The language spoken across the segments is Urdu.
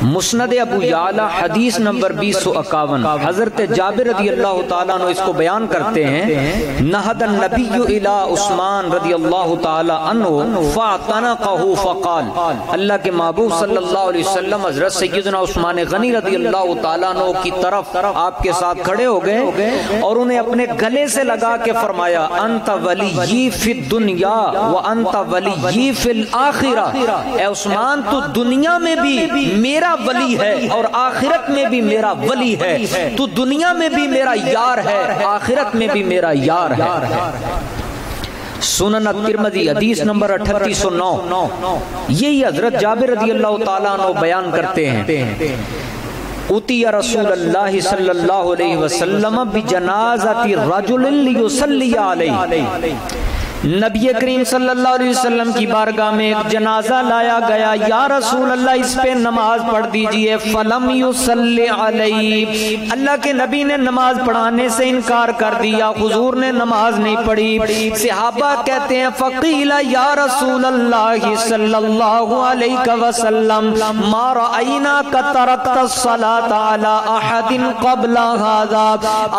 مسند ابو یعلا حدیث نمبر 2051، حضرت جابر رضی اللہ تعالیٰ عنہ اس کو بیان کرتے ہیں، نہد النبی الی عثمان رضی اللہ تعالیٰ عنہ فاعتنقہ فقال، اللہ کے محبوب صلی اللہ علیہ وسلم حضرت سیدنا عثمان غنی رضی اللہ تعالیٰ عنہ کی طرف آپ کے ساتھ کھڑے ہو گئے اور انہیں اپنے گلے سے لگا کے فرمایا، انت ولی فی الدنیا وانت ولی فی الآخرہ، اے عثمان تو دنیا میں بھی میرا ولی ہے اور آخرت میں بھی میرا ولی ہے، تو دنیا میں بھی میرا یار ہے، آخرت میں بھی میرا یار ہے۔ سنن الترمذی حدیث نمبر 3809، یہی حضرت جابر رضی اللہ تعالیٰ عنہ بیان کرتے ہیں، اتی رسول اللہ صلی اللہ علیہ وسلم بجنازۃ رجل لیصلی علیہ، نبی کریم صلی اللہ علیہ وسلم کی بارگاہ میں ایک جنازہ لایا گیا، یا رسول اللہ اس پہ نماز پڑھ دیجئے، فلم یصلی علیہ، اللہ کے نبی نے نماز پڑھانے سے انکار کر دیا، حضور نے نماز نہیں پڑھی۔ صحابہ کہتے ہیں، فقیل یا رسول اللہ صلی اللہ علیہ وسلم ما رأیناک ترکت الصلاۃ علی احد قبل ھذا،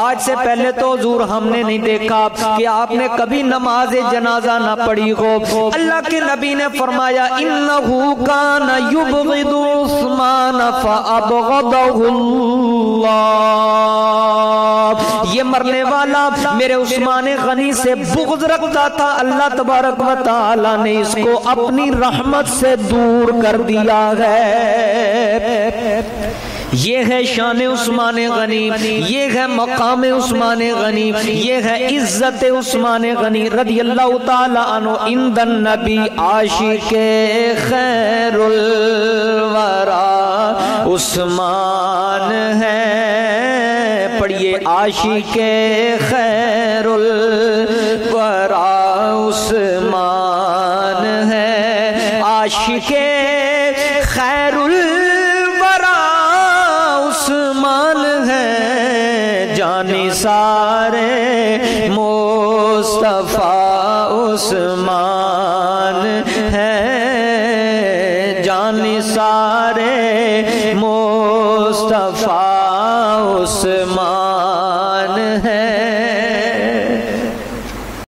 آج سے پہلے تو حضور ہم نے نہیں دیکھا کہ آپ نے کبھی نماز جنازہ نہ پڑھی ہو۔ اللہ کے نبی نے فرمایا، انہو کان یبغض عثمان فابغضہ اللہ، یہ مرنے والا میرے عثمان غنی سے بغض رکھتا تھا، اللہ تبارک و تعالی نے اس کو اپنی رحمت سے دور کر دیا ہے۔ یہ ہے شان عثمان غنی، یہ ہے مقام عثمان غنی، یہ ہے عزت عثمان غنی رضی اللہ تعالی عنہ عند النبی، عاشق خیر الورا عثمان ہے، پڑھیے عاشق خیر الورا عثمان ہے، عاشق خیر سارے مصطفیٰ عثمان ہے، جان سارے مصطفیٰ عثمان